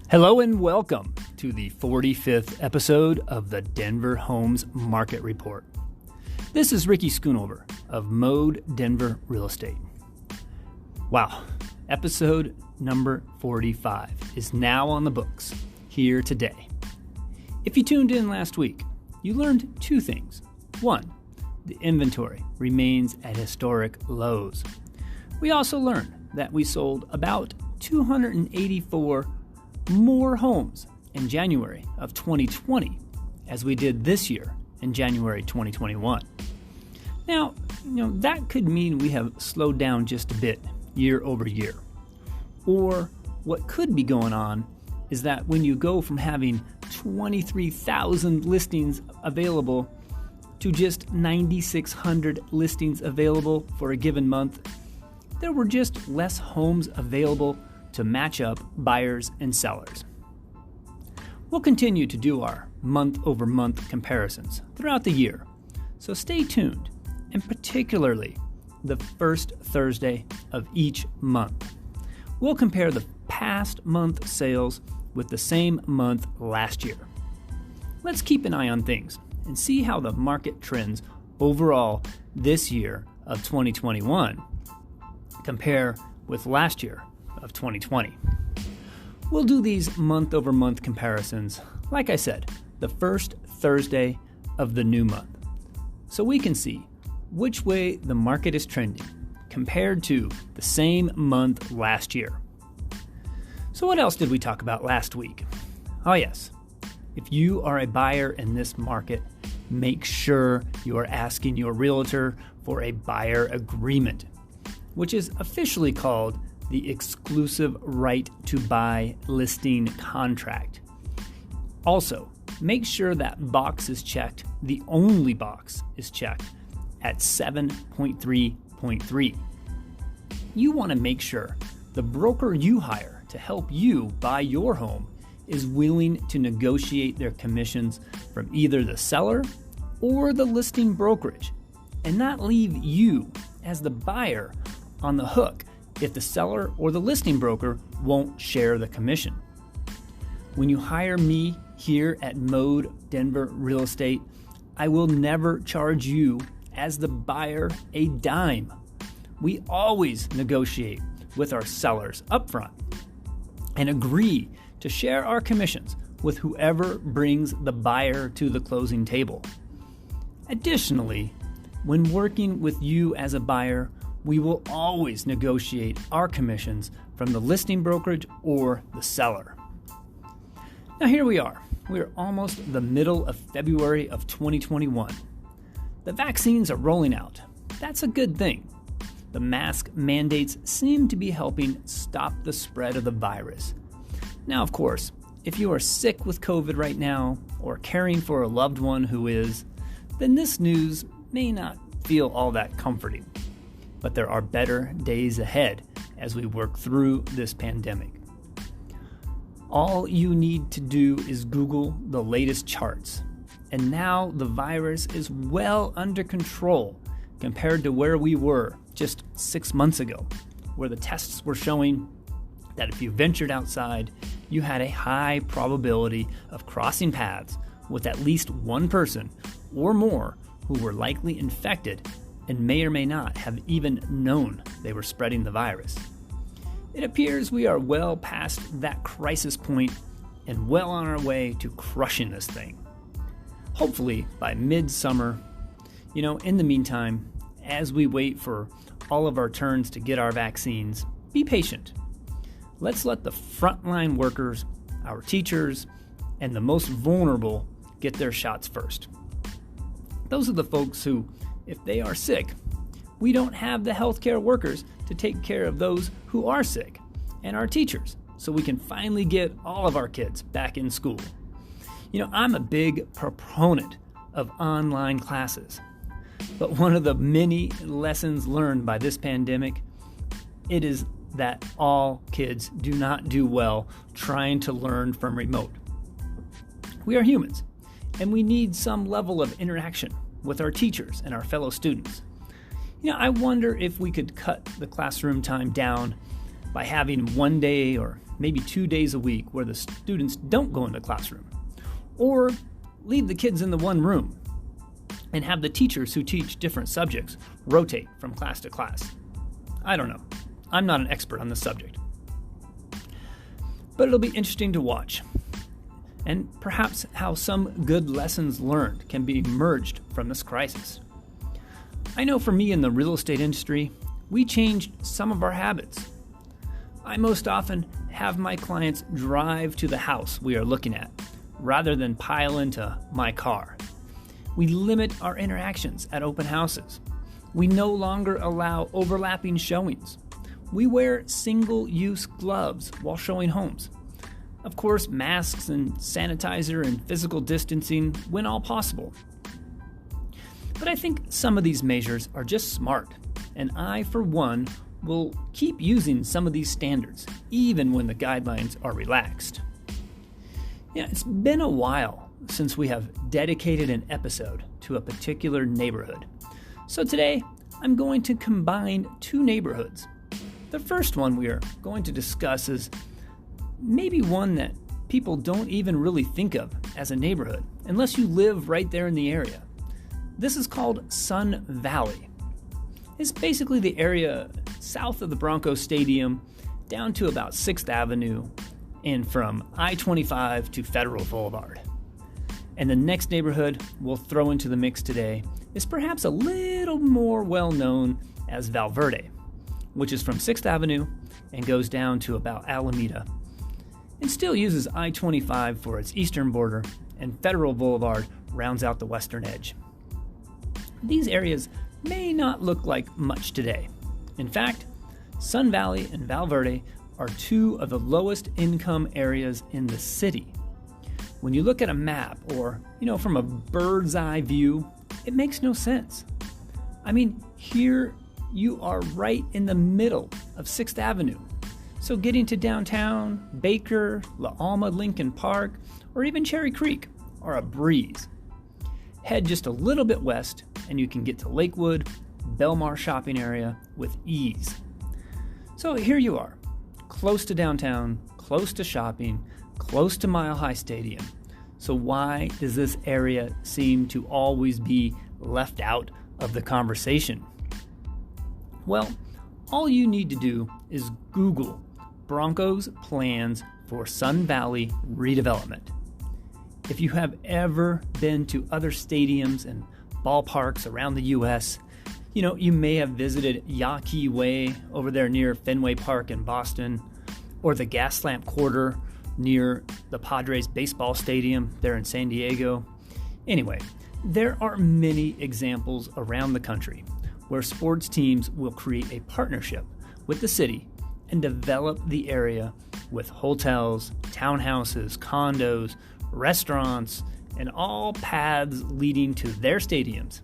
Hello and welcome to the 45th episode of the Denver Homes Market Report. This is Ricky.schoonover of Mode Denver Real Estate. Wow, episode number 45 is now on the books here today. If you tuned in last week, you learned two things. One, the inventory remains at historic lows. We also learned that we sold about 284 more homes in January of 2020 as we did this year in January 2021. Now, that could mean we have slowed down just a bit year over year. Or what could be going on is that when you go from having 23,000 listings available to just 9,600 listings available for a given month, there were just less homes available to match up buyers and sellers. We'll continue to do our month-over-month comparisons throughout the year, so stay tuned, and particularly the first Thursday of each month. We'll compare the past month sales with the same month last year. Let's keep an eye on things and see how the market trends overall this year of 2021 compare with last year of 2020. We'll do these month-over-month comparisons, like I said, the first Thursday of the new month, so we can see which way the market is trending compared to the same month last year. So what else did we talk about last week? Oh yes, if you are a buyer in this market, make sure you are asking your realtor for a buyer agreement, which is officially called the exclusive right to buy listing contract. Also, make sure that box is checked, the only box is checked at 7.3.3. You want to make sure the broker you hire to help you buy your home is willing to negotiate their commissions from either the seller or the listing brokerage and not leave you as the buyer on the hook if the seller or the listing broker won't share the commission. When you hire me here at Mode Denver Real Estate, I will never charge you as the buyer a dime. We always negotiate with our sellers upfront and agree to share our commissions with whoever brings the buyer to the closing table. Additionally, when working with you as a buyer, we will always negotiate our commissions from the listing brokerage or the seller. Now here we are. We are almost the middle of February of 2021. The vaccines are rolling out. That's a good thing. The mask mandates seem to be helping stop the spread of the virus. Now, of course, if you are sick with COVID right now or caring for a loved one who is, then this news may not feel all that comforting. But there are better days ahead as we work through this pandemic. All you need to do is Google the latest charts. And now the virus is well under control compared to where we were just 6 months ago, where the tests were showing that if you ventured outside, you had a high probability of crossing paths with at least one person or more who were likely infected and may or may not have even known they were spreading the virus. It appears we are well past that crisis point and well on our way to crushing this thing. Hopefully by midsummer. In the meantime, as we wait for all of our turns to get our vaccines, be patient. Let's let the frontline workers, our teachers, and the most vulnerable get their shots first. Those are the folks who, if they are sick, we don't have the healthcare workers to take care of those who are sick and our teachers, so we can finally get all of our kids back in school. I'm a big proponent of online classes, but one of the many lessons learned by this pandemic, it is that all kids do not do well trying to learn from remote. We are humans, and we need some level of interaction with our teachers and our fellow students. I wonder if we could cut the classroom time down by having 1 day or maybe 2 days a week where the students don't go in the classroom, or leave the kids in the one room and have the teachers who teach different subjects rotate from class to class. I don't know. I'm not an expert on this subject. But it'll be interesting to watch, and perhaps how some good lessons learned can be emerged from this crisis. I know for me in the real estate industry, we changed some of our habits. I most often have my clients drive to the house we are looking at, rather than pile into my car. We limit our interactions at open houses. We no longer allow overlapping showings. We wear single-use gloves while showing homes. Of course, masks and sanitizer and physical distancing when all possible. But I think some of these measures are just smart, and I, for one, will keep using some of these standards, even when the guidelines are relaxed. It's been a while since we have dedicated an episode to a particular neighborhood. So today, I'm going to combine two neighborhoods. The first one we are going to discuss is maybe one that people don't even really think of as a neighborhood, unless you live right there in the area. This is called Sun Valley. It's basically the area south of the Broncos Stadium down to about 6th Avenue and from I-25 to Federal Boulevard. And the next neighborhood we'll throw into the mix today is perhaps a little more well-known as Valverde, which is from 6th Avenue and goes down to about Alameda, and still uses I-25 for its eastern border, and Federal Boulevard rounds out the western edge. These areas may not look like much today. In fact, Sun Valley and Valverde are two of the lowest income areas in the city. When you look at a map or, from a bird's eye view, it makes no sense. I mean, here you are right in the middle of 6th Avenue. So getting to downtown, Baker, La Alma Lincoln Park, or even Cherry Creek are a breeze. Head just a little bit west and you can get to Lakewood, Belmar shopping area with ease. So here you are, close to downtown, close to shopping, close to Mile High Stadium. So why does this area seem to always be left out of the conversation? Well, all you need to do is Google Broncos plans for Sun Valley redevelopment. If you have ever been to other stadiums and ballparks around the U.S., you may have visited Yawkey Way over there near Fenway Park in Boston, or the Gaslamp Quarter near the Padres baseball stadium there in San Diego. Anyway, there are many examples around the country where sports teams will create a partnership with the city and develop the area with hotels, townhouses, condos, restaurants, and all paths leading to their stadiums.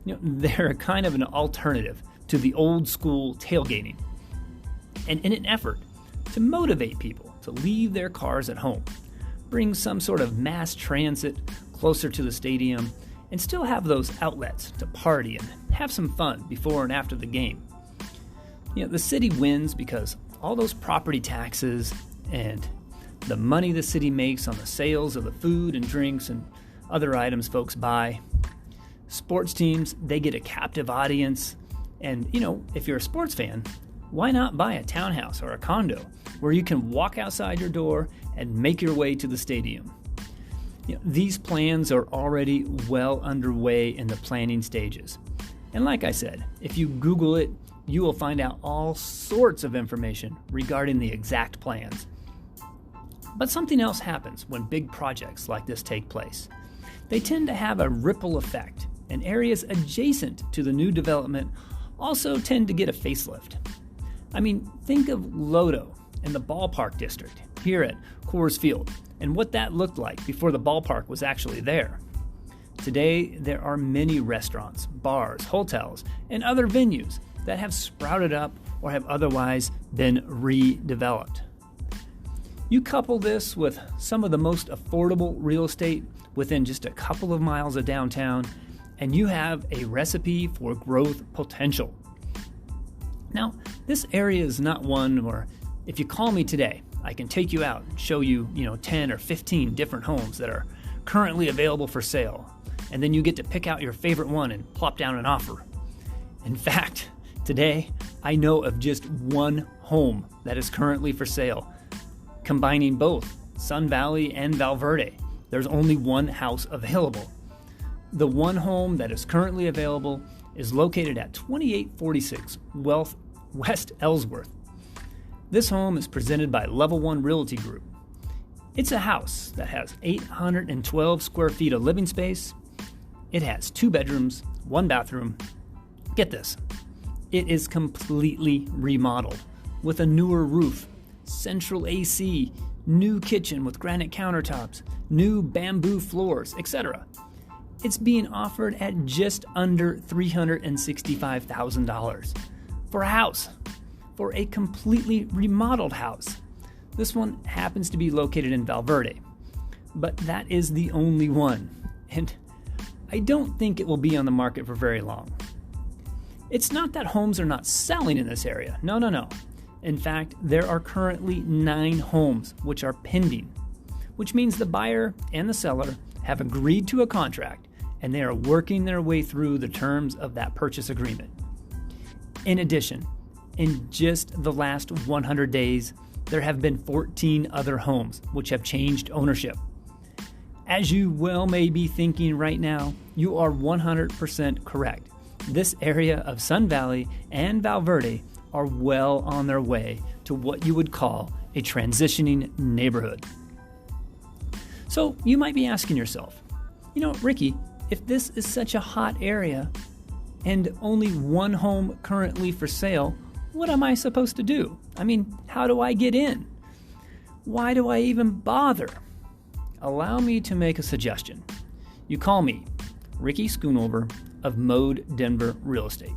They're kind of an alternative to the old school tailgating. And in an effort to motivate people to leave their cars at home, bring some sort of mass transit closer to the stadium, and still have those outlets to party and have some fun before and after the game. The city wins because all those property taxes and the money the city makes on the sales of the food and drinks and other items folks buy. Sports teams, they get a captive audience. And, if you're a sports fan, why not buy a townhouse or a condo where you can walk outside your door and make your way to the stadium? These plans are already well underway in the planning stages. And like I said, if you Google it, you will find out all sorts of information regarding the exact plans. But something else happens when big projects like this take place. They tend to have a ripple effect, and areas adjacent to the new development also tend to get a facelift. I mean, think of Lodo and the ballpark district here at Coors Field and what that looked like before the ballpark was actually there. Today, there are many restaurants, bars, hotels, and other venues that have sprouted up or have otherwise been redeveloped. You couple this with some of the most affordable real estate within just a couple of miles of downtown, and you have a recipe for growth potential. Now, this area is not one where If you call me today, I can take you out and show you, 10 or 15 different homes that are currently available for sale. And then you get to pick out your favorite one and plop down an offer. In fact, today I know of just one home that is currently for sale, combining both Sun Valley and Valverde. There's only one house available. The one home that is currently available is located at 2846 West Ellsworth. This home is presented by Level 1 Realty Group. It's a house that has 812 square feet of living space. It has 2 bedrooms, 1 bathroom. Get this, it is completely remodeled with a newer roof, central AC, new kitchen with granite countertops, new bamboo floors, etc. It's being offered at just under $365,000 for a house, for a completely remodeled house. This one happens to be located in Valverde, but that is the only one, and I don't think it will be on the market for very long. It's not that homes are not selling in this area. No. In fact, there are currently 9 homes which are pending, which means the buyer and the seller have agreed to a contract and they are working their way through the terms of that purchase agreement. In addition, in just the last 100 days, there have been 14 other homes which have changed ownership. As you well may be thinking right now, you are 100% correct. This area of Sun Valley and Valverde are well on their way to what you would call a transitioning neighborhood. So you might be asking yourself, Ricky, if this is such a hot area and only one home currently for sale, what am I supposed to do? How do I get in? Why do I even bother? Allow me to make a suggestion. You call me, Ricky Schoonover of Mode Denver Real Estate,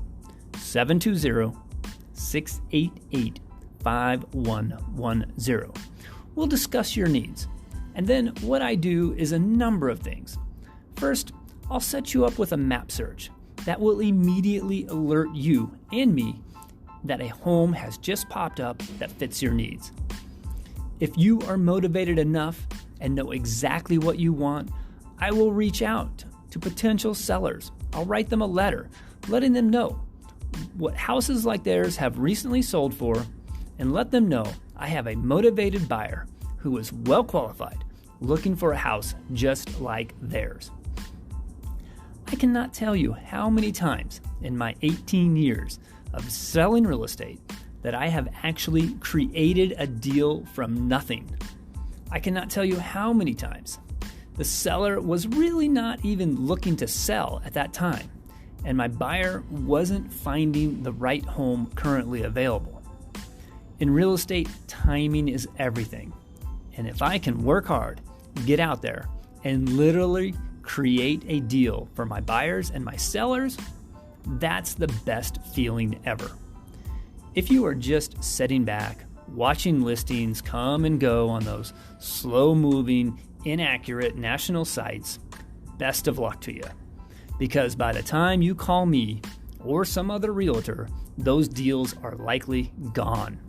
720-688-5110. We'll discuss your needs. And then what I do is a number of things. First, I'll set you up with a map search that will immediately alert you and me that a home has just popped up that fits your needs. If you are motivated enough and know exactly what you want, I will reach out to potential sellers. I'll write them a letter letting them know what houses like theirs have recently sold for and let them know I have a motivated buyer who is well qualified looking for a house just like theirs. I cannot tell you how many times in my 18 years of selling real estate that I have actually created a deal from nothing. I cannot tell you how many times the seller was really not even looking to sell at that time, and my buyer wasn't finding the right home currently available. In real estate, timing is everything. And if I can work hard, get out there, and literally create a deal for my buyers and my sellers, that's the best feeling ever. If you are just sitting back, watching listings come and go on those slow-moving, inaccurate national sites, best of luck to you. Because by the time you call me or some other realtor, those deals are likely gone.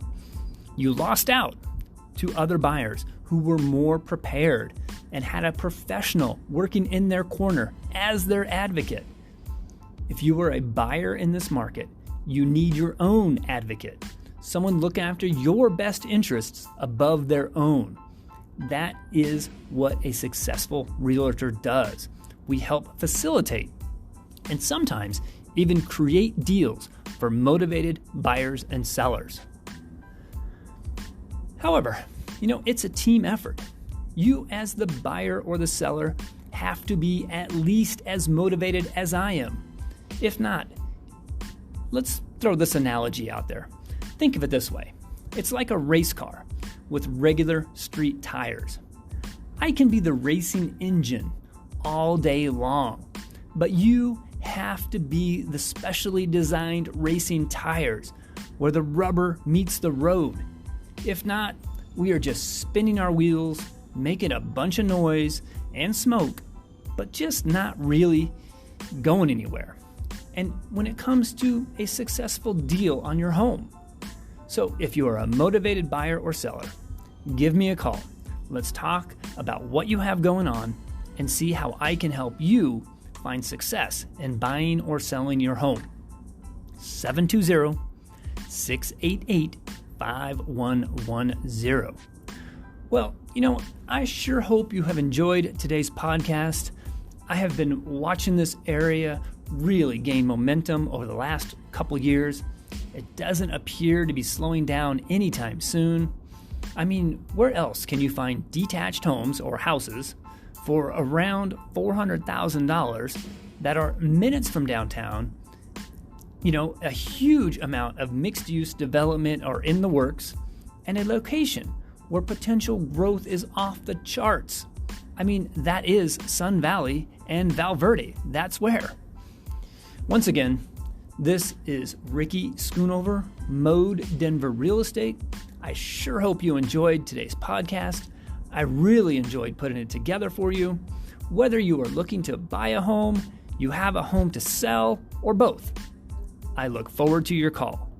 You lost out to other buyers who were more prepared and had a professional working in their corner as their advocate. If you are a buyer in this market, you need your own advocate, someone looking after your best interests above their own. That is what a successful realtor does. We help facilitate and sometimes even create deals for motivated buyers and sellers. However, it's a team effort. You as the buyer or the seller have to be at least as motivated as I am. If not, let's throw this analogy out there. Think of it this way. It's like a race car with regular street tires. I can be the racing engine all day long, but you have to be the specially designed racing tires where the rubber meets the road. If not, we are just spinning our wheels, making a bunch of noise and smoke, but just not really going anywhere. And when it comes to a successful deal on your home, So if you are a motivated buyer or seller, give me a call. Let's talk about what you have going on and see how I can help you find success in buying or selling your home. 720-688-5110. Well, I sure hope you have enjoyed today's podcast. I have been watching this area really gain momentum over the last couple years. It doesn't appear to be slowing down anytime soon. I mean, where else can you find detached homes or houses for around $400,000 that are minutes from downtown? A huge amount of mixed-use development are in the works, and a location where potential growth is off the charts. I mean, that is Sun Valley and Valverde. That's where. Once again, this is Ricky Schoonover, Mode Denver Real Estate. I sure hope you enjoyed today's podcast. I really enjoyed putting it together for you. Whether you are looking to buy a home, you have a home to sell, or both, I look forward to your call.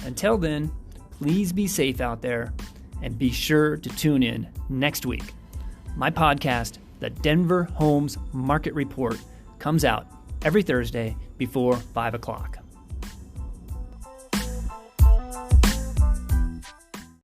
Until then, please be safe out there and be sure to tune in next week. My podcast, the Denver Homes Market Report, comes out every Thursday before 5 o'clock.